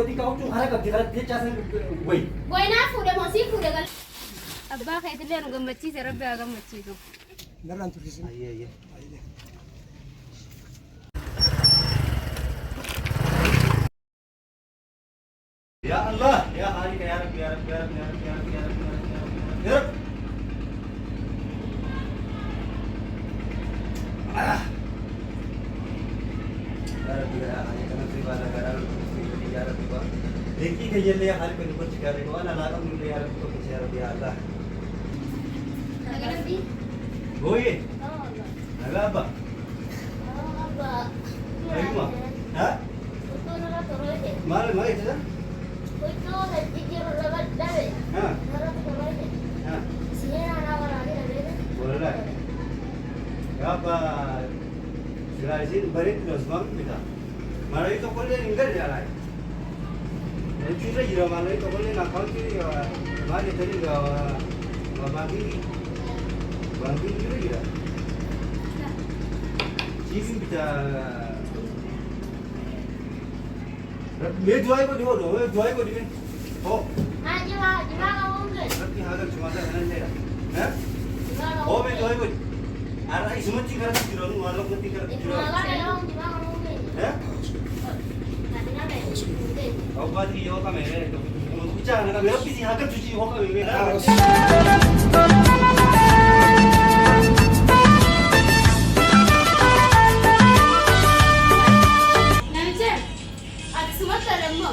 ودي كاوتشو حركة بتغلط فيها جاسم وي وينا فوده مصيف فوده قال أبا خيت اللي أنا قمت شيء ربي قمت شيء نرى أنتوا في سن أيه يا الله يا خالق يا رب يا رب يا رب يا رب يا رب يا رب يا رب देखी गई है ले हाल को ऊपर चिका रही हो ना लागा मुझे यार तो कुछ यार भी आता अगर भी हो ये अल्लाह अब्बा अब्बा अय्युमा हां तो ना तो रोए मार मार इधर कोई तो है कि रो लगा दे हां ना तो रोए हां सीना ना वाला दे बोल रहा है या अब्बा सिराजिन बरित नजम बिता मारे तो कोले इंगर जा रहा है चूरे गिरा मारे तो बोले ना कौन सी मारे तेरी बाकी गिरा चीज़ बिता मैं दुआई को दियो मैं दुआई को दिए हो हाँ जीवा का होंगे रब्बी हागर चुमा था है ना हैं हो मैं दुआई को अरे इसमें चिकन चिकन वालों को चिकन जीवा का होंगे हैं अब बात ये होगा मेरे तो कुछ आना का मेरा किसी हाकर चुची होगा मेरा नमस्ते आज सुबह तरम्मो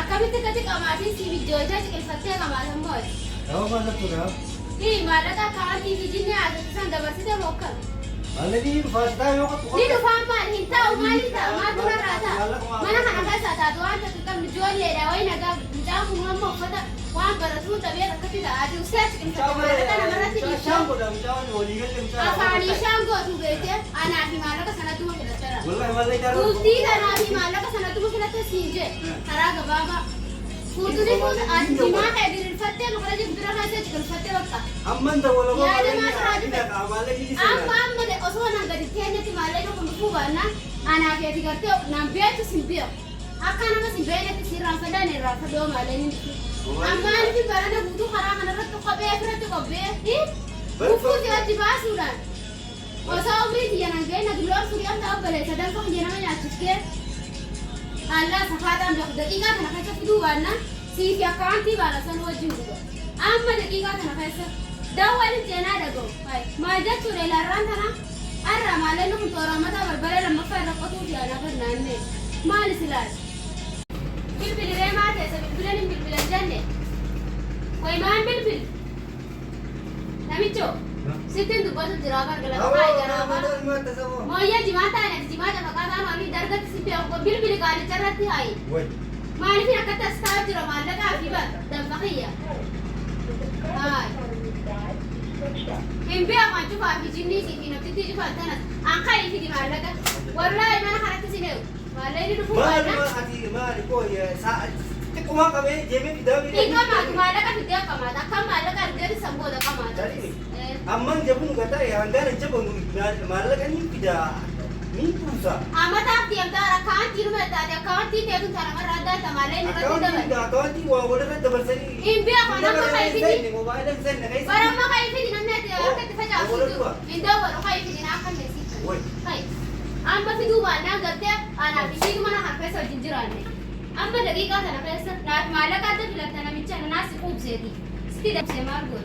अकामी ते कते कमाती सी विजोजा चिकन फत्ते कमाल हमो आओ मालक तो ना ये माला का काटी विजिने आज संग बरसे ते मोकल already first time होगा ni do fam mal hinta o malita ma dura rata mana kana ka sa ta do anta tukam jolle da wai naga jamu mamma fata wa baratu da be rakati da adu sai cikin ta kana marati ni shango da mutawa wali galle mutawa afani shango tu bete ana fi malaka sanatu mu da tara wallahi wallahi da tu ti da na fi malaka sanatu mu da ta sinje haraga baba فوتوني فوت أنتما هذه الفتة مخرج بدرها سجل الفتة وقتا أمّن ده ولا ما يا ما تراجع أمّالك يجي أم ده أصلا نقدر تيجي تمالك وكم بفوبنا أنا في هذه قرتي نبيت سنبيو أكان ما سنبينا تسير رافدان الرافدو مالين أما أنا في برنا بودو خرام أنا رت قبيه فرت قبيه إيه بفوت يا جبا سودان وسأمري تيجي أنا جاي نقولون سوريا تقبله سدان كم جينا ما يعتقد Allah safatan da daqiqa kana kai tafi duwana si fi akanti bala san wajin dugo amma daqiqa kana kai sa dawal jena dago kai ma jatu le laran tana arra male no tora mata barbare lamma farra qatu fi ana farna ne mal silal bilbil re ma ta sabil bilani bilbil janne koi man bilbil namicho sitin du batu jirabar gala kai jarabar mo ya jimata ne jimata fakata no ali dargat sipi ko bilbil kali charati hai mali fi akata stajira malaka fi ba dan faqiya hai himbe ma tufa fi jinni si fi nafti ti fa tana an kai fi di malaka wallahi mana harata sine wallahi du fu ma ko ya sa kuma kame jeme fi dawi ika ma malaka fi da kama da kan malaka da sambo da kama amma jabun gata ya ngana jabun malaka ni fida ni pusa amata ti amta kan ti rume da kan ti te tun tara marada ta male ni ka ti da kan ti wa wala da barsani imbi ko na ma kai fi ni mobile sen ne kai bara ma kai fi nan ne te ka te faja su inda wa kai fi na kan ne si kai amma fi duba na gatte ana fi shi mana har pesa jinjira ne amma daqiqa ta na pesa na malaka ta filata na micha na nasi khub se di sti da se mar go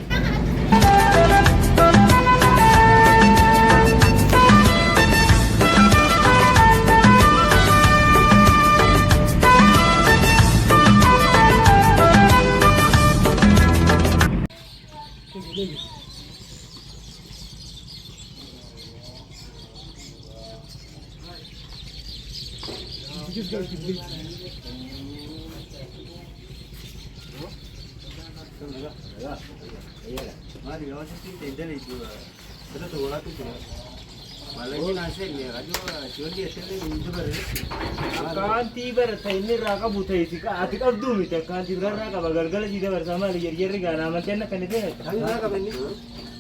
Mari, vamos a intentar itu. Terus tu orang tu tu. Malah ni nasi ni, ajo jual dia sendiri itu ber. Kanti ber, ini raka buta isi. Atik abdu mita kanti ber raka bagal-gal juga bersama liar-liar gana macam nak kena deh. Raka bini.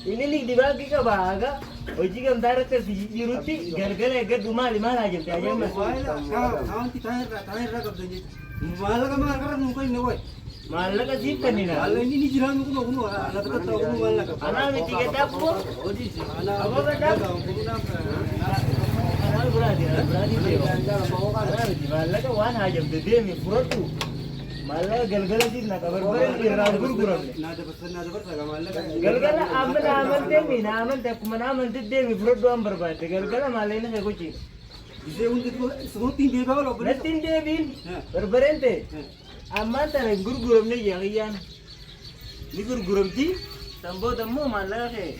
Ini nih dibagi ke bahaga. Oji kan darat ke diruti, gal-gal agar duma lima aja. Aja mas. Kawan kita raka tu je. Maallaqa maal gara nu kenne wayi. Maallaqa siif kennina. Maallaqa inni ni jiraannu kun lafa tatta'u kun maallaqa. Anaa miti gaddaaboo. Hojii Aboo gaddaaboo. Anaa biraati deema. Anaa miti maallaqa waan haajamte deemi fudhadhu. Maallaqa galgalasiif na qabarbareen irraa gurguramne. naa dabarsa maallaqa. Galgala amma na amantee mi na amante akkuma na amante deemi fudhadhu waan barbaadde galgala maallaqni kee gochiidha. Isee hundi sumutti hin deebi'aa wal obboleessa. Natti hin deebiin barbareen ta'e ammaan tana hin gurguramne yaaqiyyaan ni gurguramti san booda immoo maallaqa kee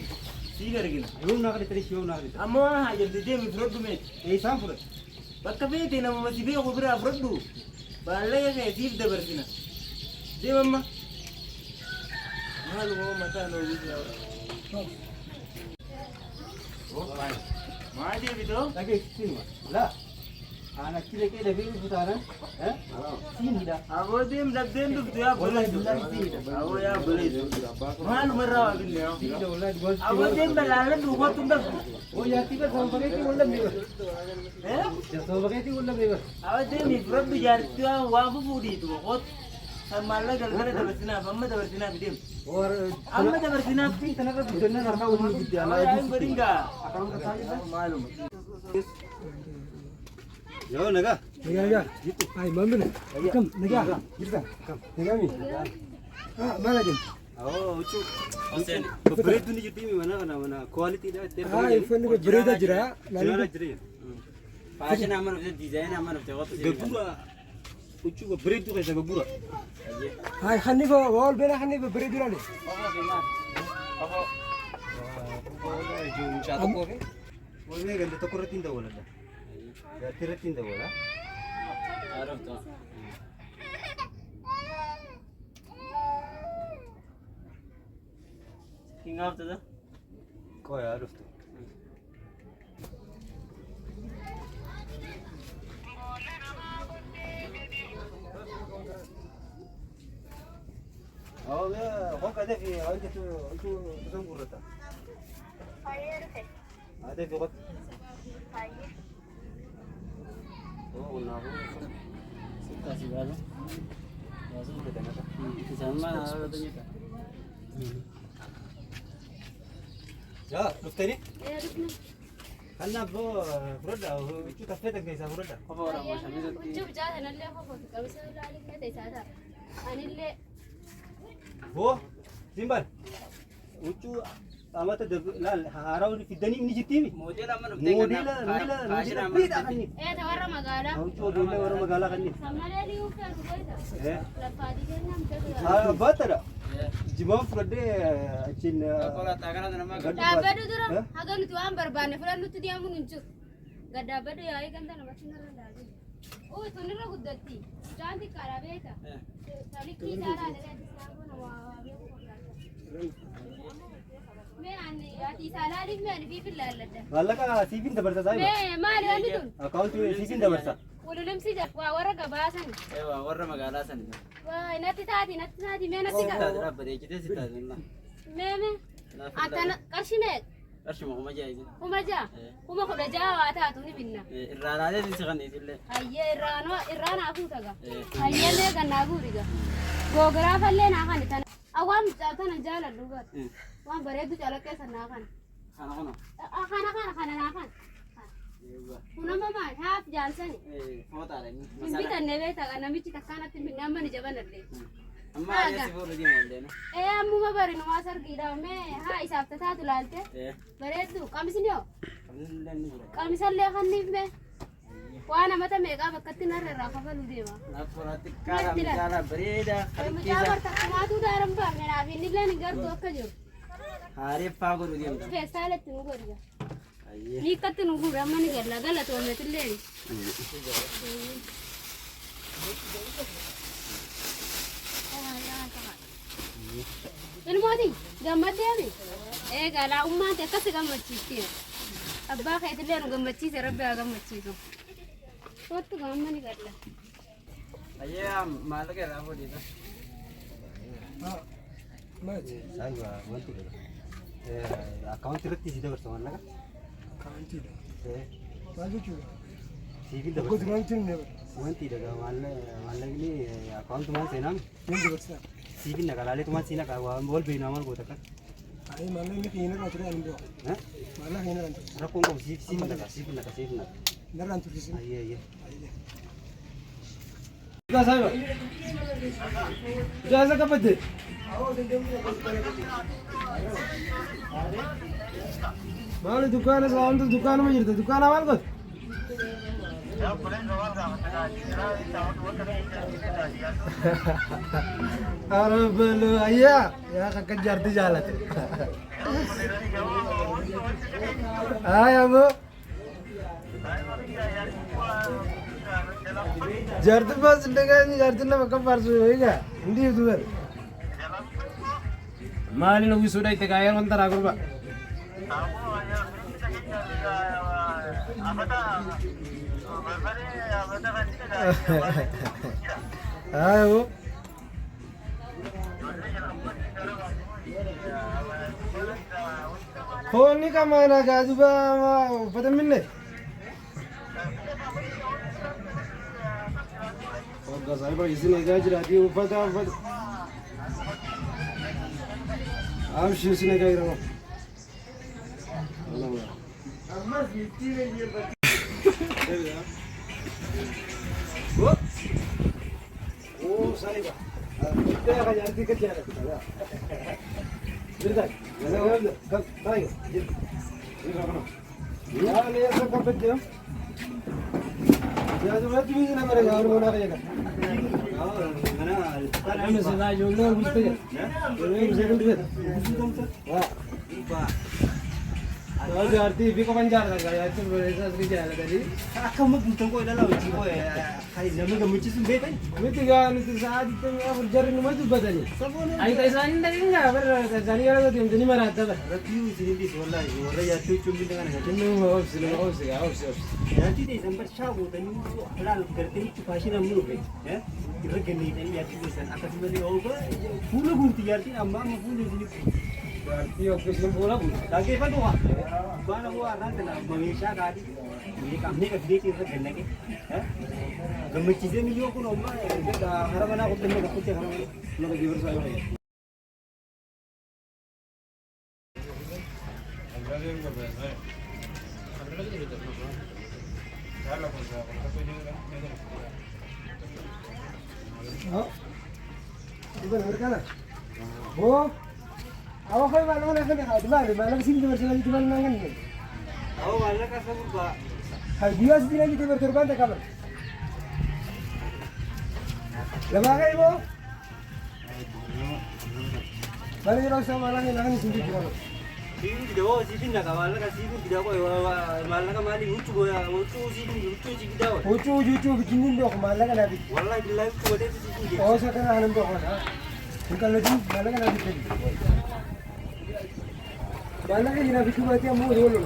sii argina. Yoo naa kadhe tarii yoo naa kadhe. Ammoo waan haajamte deemi fudhadhu meeti. Eessaan fudhate. Bakka feete namuma si beeku biraa fudhadhu maallaqa kee siif dabarsina. Deemamma. Maaluma mataa noo biraa. Maa deebitoo? Dhageessisin laa. Ana kile kee dafee butaanan. Siinidha. Aboo deem dhabdeen dhuftu yaa buleessu. Aboo yaa buleessu. Maaluma irraa waa binne yaa. Siinidha wallahi gosti. Aboo deem balaalan dhuufatu dhuftu. Oo yaatti ka sababa keetii walla beekas. Sababa keetii walla beekas. Aboo deemi fudhadhu jaartii waan fufuudhiitu boqoot. Kan maallaqa galgala dabarsinaaf amma dabarsinaaf deem. Amma dabarsinaaf. Kanarra guddannaan harkaa waliin guddaa. Aboo yaa hin godhin gaa. Maaluma. Yoo nagaa. Nagaa. Ay mamina. Kam nagaa. Jirta. Kam. Nagaa mi. Mana jam. Oo ucuu. Babbareeddu ni jirti mana kana quality-dha. Ay fanni bareeda jira. Jira jira. Fashion amanu fi design amanu fi waqti Gabbura. Ucuu babbareeddu keessa gabbura. Ay hanni ko wal bena hanni bareedu rale. Wallee ganda tokko irratti hin dawwaladha. Gaatti irratti hin dawwala. arafta Hingaaftada? Qoyaa dhuftu. Honka defi wanti tu gurrata. Ada fi qot. Oh, nahu. kasih baru Langsung ke tanah. sama katanya Ya, dhufte ni? Eh, dhufna. Kanaaf fudhadha. Huccuu taffeetan keessaa fudhadha. apa orang macam itu Huccuu jaatanallee qofa qabisa ilaalinne teessaa ta'a. Anillee Boo, Simban. Huccuu amata laal haarawni fiddanii ni jirtiimi. model amanu Moodela fiidhaa kanni. warra magaalaa. Huccuu ijoollee warra magaalaa kanni. Sammalee dhiyuu fi argugoota. Eh, Laffaatii kennaa mudatu. baatadha. Jimaan fudhadhee achiin. kalau tak kenal nama Dhaabbadhu dura haga nuti waan barbaanne fudhannutti deemuun hin jiru. Gad dhaabbadhu yaa'ii kan tana bakki narra ilaalu. Oo tunirra guddatti. Mucaan xiqqaadha beeka. Talikkii isaadhaan irratti islaamuu nama waa beeku fakkaata. Mee ani ati isaa laaliif mee ani fiif ilaalladha. Maallaqa siifiin dabarsa saayiba. Mee maali wanti tun? Akaawuntii siifiin dabarsa. Walilimsi waa warra gabaasan. warna magala sana Waa natti taati mee natti kita kaa. ada pada kita sih tak ada Mee antana qarshii mee Arsi mau aja itu. kuma jaa kuma kudha jaa waa taatu ni binna. Irraanaalee si kan isille. Hayyee irraan haafuu taga. Hayyee mee gannaa guuriga. Googiraafallee naa kan tana. Awwaan tana jaaladhu gar. Waan bareedu calaqqeessa naa kan. Kana. Kana naa kan. Kunama maal haaf jaansani. Footaadha inni. Hin bitanne beektaa namichi takkaanatti hin amma ni jabanallee. Amma adeemsi fuula deemaa deemu. Ammuma bari numaa sargiidha mee haa isaaf tataatu laalte. Bareeddu qamisni hoo. Qamisallee kanniif mee. Waan amata meeqaa bakkatti narra irraa kafaluu deema. Naafuraatti kaadhaa mijaala bareedaa. Mucaa bartaaqumaatuu daaran baafne naaf inni illee hin gartuu akka jiru. Haareeffaa godhu deemta. Feestaalatti nu godhiga. Hiikkatti nu guure amma ni galla galatoomnetillee. Ilmooti gammaddeemi. Eegaa laa'ummaan akkasi gammachiisti. Abbaa keetillee nu gammachiise rabbi haa gammachiisu. Kottu gamma ni galla. Ayyee maallaqa irraa fuudhisa. Maati. Saayiba wanti dha. Akaawuntii irratti si dabarsa maallaqa. Kaantiidha. Eh, Maal jechuudha? siifiin Tokko dabarsa. duraan jiru ne bara. wanti daga maallaqni akaawuntumaan seenaan Yang dibaksa. siifin naqalaalee tumaan siina waan wal beeknaa maal goota kan Ay malah ini kena kan tuh ando. Malah kena kan. rakkoon qabu siifin naqa. Naran tuh sih. Ayyee. Kita saya. Jasa kapan deh? Malah dukaan selawan tuh dukaan mana jadi dukaan awal kok. Arab lu ayah ya kejar di jalan. Ayo bu. Jartu pas dengan jartu nama kabar sudah ya? Ini itu kan. Mali nunggu sudah itu kaya lontar aku pak. Ayo. Phone ni kamera gaji ba pada minne. Oh gaji ba isine gaji rati pada. Ab shisine gaji ramo. Amma gitti ne ye bati. Oh saiba. Kita akan jadi kerja. Berdak. Kam tayo. Ya le सब कर दे हम या जो मैं भी ना मेरे गांव में ना करेगा हम से ना जो लोग बुझते हैं ये सेकंड पे हां और जो आरती भी को बन जा रहा है यार तुम ऐसा से जा रहा है Akka mag butang ko ilalaw ji ko ay namin gamutin sa betan. मिति गान से साथ तो अब जर न मत बदली आई कैसा नहीं लगेगा पर जानी वाला तो तुम नहीं मारा था Review sinidis wallahi wala ya tu chumi dengan ha. तुम हो से Nanti deh sampai shago tani halal करते ही फाशी ना मुंह पे हैं इधर गन्नी तनी या चीज सन akas beli over full gunti yarti amma ma full ini आरती ऑफिस में बोला lagi apa tuh bana gua nanti na mengisha gadi ini kami ke dia kita genne ke हैं गम्मे चीजें मिलियो को नम्मा दा हरा बना को तने को हरा लोग गिवर सायो है हाँ इधर लड़का ना वो awak kau mana mana kan ada mana mana sini tu bersama di mana kan ni awak mana ka sabur ba hal dia sini lagi tu berkorban tak kabar lama kan ibu mana yang rasa malah ni nangan sini di mana sini tidak bawa sini nak awal ka sini tidak bawa malah ka mali ucu ya ucu sini ucu sini tidak bawa ucu bikin ni dok malah kan ada wallahi billahi ucu ada sini oh sekarang anam dok mana bukan lagi malah kan ada sini malah kan ini bikin mati amu dulu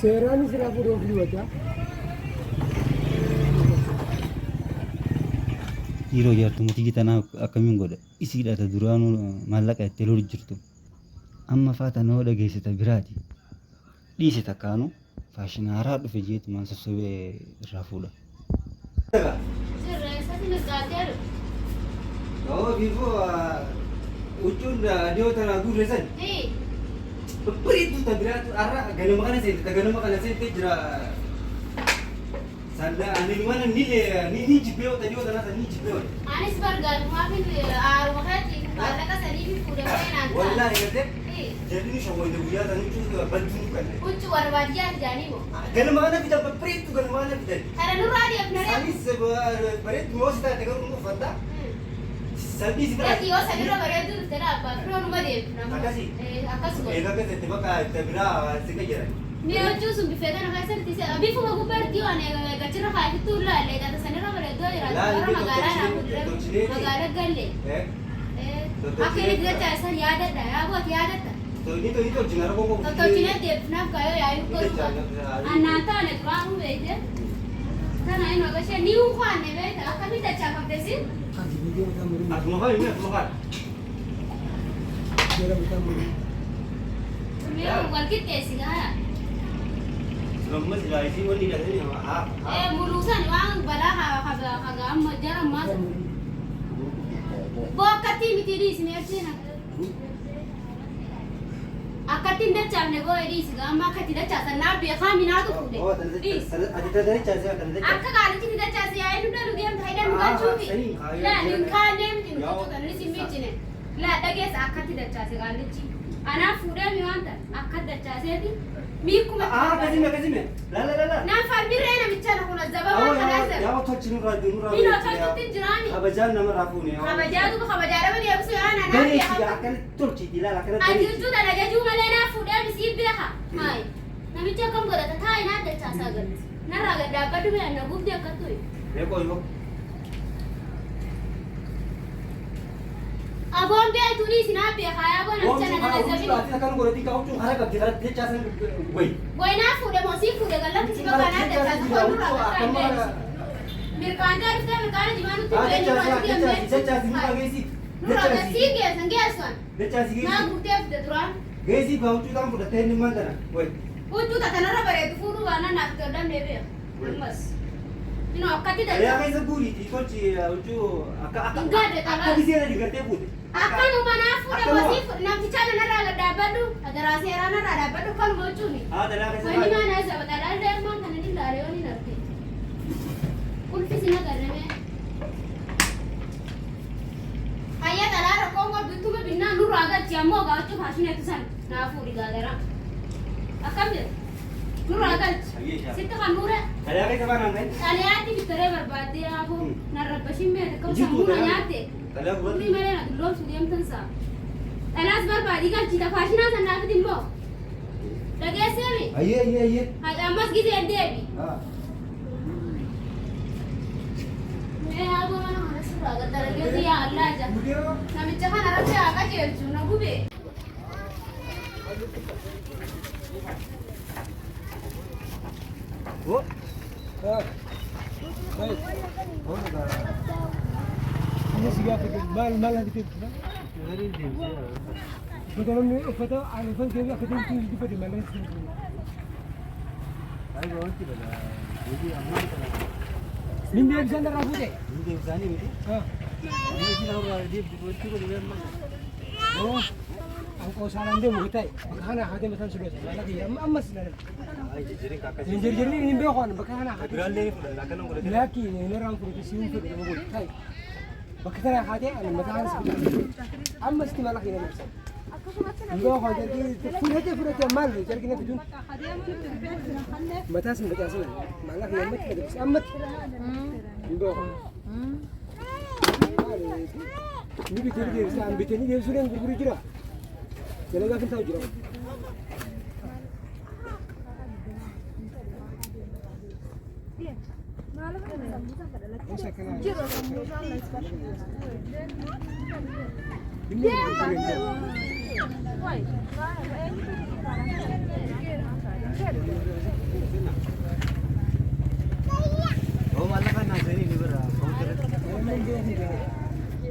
Serani serapu 20 aja. Hiro jartu muti kita na akamin goda isi da ta duranu mallaka telur jirtu amma fata no da geese ta birati dise ta kanu fashion hara du fejet man so sobe rafuda Sir, sa tinagkakar. oh vivo ucun da dio ta ragu resan Eh, Berit tu biratu ara gana makana sen ta gana makana sen te jira sanda ani mana ni jibeo ta dio ta na ni jibeo anis bargal maafin wakati malaka salibi kuda main wallahi ngate Eh, jadi ni shawai da buya ta ni tu bantu kan ucu warwadiya jani mo. gana makana kita berit tu gana makana kita Kara nuradi apnare. Salis berit mo sta te gana mo fata salbi sita Yati yo sanira baredu tera apa pro numade. Akasi? Akas ko. ega ke te baka te bira sika jira Ni ucu sumbi feda na kasar tise abi fu magu perti wane gachira khaiti tulla le ta sanira baredu ira ora magara na kudre magara galle. eh Akhirnya dia cari saya yadat dah, ya buat yadat dah. to ini jinara ko ko Toto cina dia pernah kaya ya itu kan. Anata ne kamu beda. Karena ini agak sih new kan ne beda. Kami tak cakap desi. Kan video kita beri aku mau ini aku mau dia bukan beri Mea walqixxee si gaaya. Amma silaayitii wanni dhaganii Muluusan waan balaa haga amma jara maasa. Boo akkattii miti dhiisne achiin akkattiin dachaafne boo dhiisi amma akkatti dachaasan naaf beekaa minaatu fuudhe. Akka qaalichi dachaase yaa'ee nu dhalu deemta haydhan nu galchuufi. Laa nin kaanee miti nu gochuu kan inni simmichine. Laa dhageessa akkatti dachaase qaalichi. Anaaf fuudhee mi waan ta'e akka dachaaseeti. Miikuma. Kasime. La. Naan falbirree namicha na kun azababa kanaasa. Yaa tolchi nurraa Mino tolchutti jiraami. Kabajaan nama raafuuni. Kabajaatu kabajaadhama deebisu yaa nana. Gani sigaa akkana tolchiti ilaala akkana Ati jirtu dhala jajuu malee naa fuudhee misii beeka. Hayi. Namicha akkam godhata taa'e naa dachaasaa galti. Narraa gad dhaabbadhu bee na gubdi akka tuyi. Beekoo yoo. Aboon bee turii sinaa beeka yaa boona namicha na nama zabini. Kan godhati kaa'uun hara qabdi hara dachaasan wayi. Goynaa fuudhe moosii fuudhe galatti si bakka naa dachaasa kun nurraa gad taa'e. Mirkaantaa dhuftee mirkaana jimaanutti beenyi maalitti gammee. Dachaasi nurraa geessi. Nurraa gad sii geessan geessan. Dachaasi Naa geessi. guutee fide duraan. Geessi baawuchuudhaan fudhattee inni maantana wayi. Huccuu tatanarra bareedu fuudhuu waan naaf toldan deebi'a. Ammas. Ino akkatti Ayaa dacha. keessa buuriiti tolchi huccuu akka Gaadde talaa. biseera digartee fuute. Akkanuma naa fuudhe moosii namticha kanarraa gad dhaabbadhu. Adaraa seeraa narraa dhaabbadhu kanuma jechuuni. Talaa keessa Wanni maanaa isa baxalaa deemaan kana ni ilaalee yoo ni narte. Ulfisi na garrabee. Hayya talaa rakkoon gurguttuma binnaan nurraa galchi ammoo gaachuu faashineetu san naa fuudhi gaagaraa. Akkam jedhe? Nurraa galchi. Sitti kan nuure. Talaa keessa baanaan ta'e. Xaliyaatti bittaree barbaaddee haafuu narrabbashin beekte akkam Jirtuu sammuu na talaa. nyaatte. Talaa Furii gubatti. malee na dulloomsu deemtan saa. Dhalaas barbaadii galchiita faashinaa sannaafit immoo. Dhageesseemi. Ayyee. Hayi ammas giseen deebi. Mee haaboo mana mana suuraa gad dalageetu yaa allaa ija. Namicha kana irratti haa qajeelchu na gube. Oh. Ini sigaa fikir maal fikir. Betul ni ufata alifan kiri aku tu di pada mana sih. Mindi bisa anda rabu deh. Oh, aku saran dia mutai. Bakana hati macam sudah. Lagi amma sudah. Jadi ini bekan bakana hati. Laki ini orang kulit siung tu dia mutai. Bakana hati ane macam sudah. Amma sih malah ini macam. Enggak, kalau jadi full aja mal, jadi kita bijun. Mata sih baca sih, malah yang mat kita bisa amat. Enggak. Ini bikin dia, saya bikin ini dia sudah yang berburu jira. Jadi nggak tahu jira. Oh, malah kan nasi ini berapa?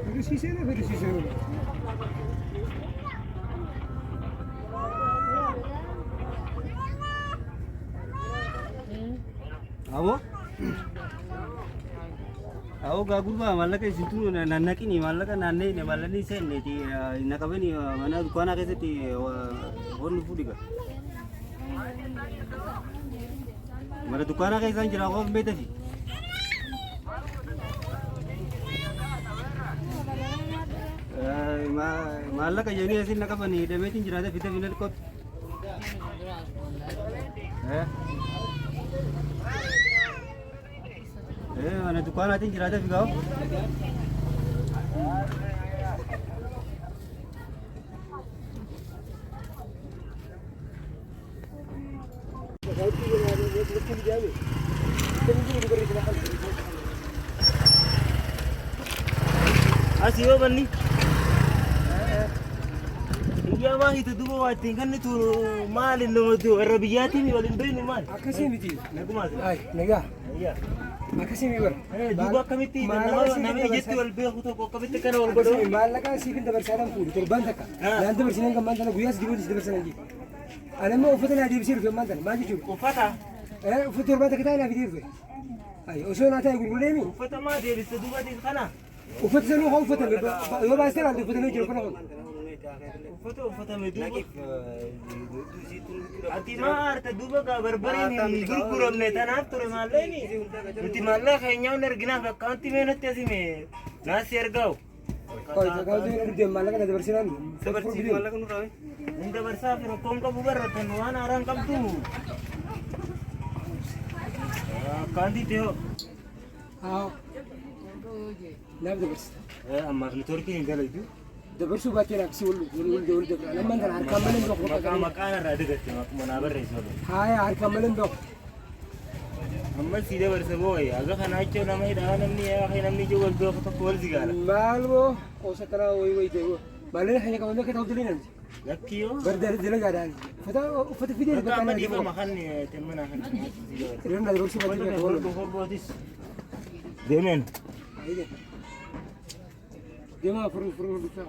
Itu sisanya beda sisanya. Awo? Awo gagurba mallaka isitu nannaqini mallaka naannee ne mallani seenneti naqabani mana dukkaana keessatti honni fuudhiga. Mana dukkaana keessaan jira qof beetafi. Mallaka jenii asin naqabani demeetiin jiraate fite fina dhiqotu. Mana dukkaanaatiin jiraate figaa'u. Asii yoo banni. Iyyaa waan hita duuba waa ittiin kan tu maali namatti warra biyyaatiin waliin beeknu maali? Akkasii miti. Nagumaas. Ay, nagaa. Iyyaa. Akkasii miti bara. Duuba akkamitti nama ijatti wal beeku tokko akkamitti kana wal godhu? Maallaqaa siifin dabarsaadhaan fuudhu torban takka. Naan dabarsineen kan maanta guyyaas dibuutis dabarsan hojii. أنا ما أفتنا دي بيصير في المنطقة ما جيت شوف Uffata. أفتر ما تكتانا في دير أي وشون أتاي يقول لي مين Uffata maa deebiste duubatiin kana. وفتنا له هو فتنا يبغى بس عنده فتنا يجري كنا Uffata uffatame duuba. Ati maa aarta duuba gaa barbariin hin gurguramne tanaaf ture maalleeni. Nuti maallaa keenyaa arginaaf akkaanti meenatti asime naasi ergaa'u. Kau jangan tu nak dia malah kan ada bersinan. Seperti malah kan udah. Hunda barsaa fi rakkoon qabu baratan waan haaraan qabdu. Akkaanti ta'e. Ah. Nama tu bers. Ammaaf neetwoorkiin hin galaytu. Tu bersu baca nak si ulu ulu tu. Lama kan harga malam dok. Maqaan irraa dagatte manaa barreessu. Hai harga malam dok. Amma si dabarsa boo'e aga kana jechuun nama hidhaa namni ijoo wal doofa tokko wal sigaala. Malu kau sekarang woi tu. Malah hanya kau nak kita tahu dulu nanti. Lakkiyoo. Berdari dulu kan ada. Foto video Bakka amma berkan dhiifa ada. makan temmanaa kan. Dia nak bersu baca nak boleh. Hobbootis. Deemeen. Dia mah perlu bisa.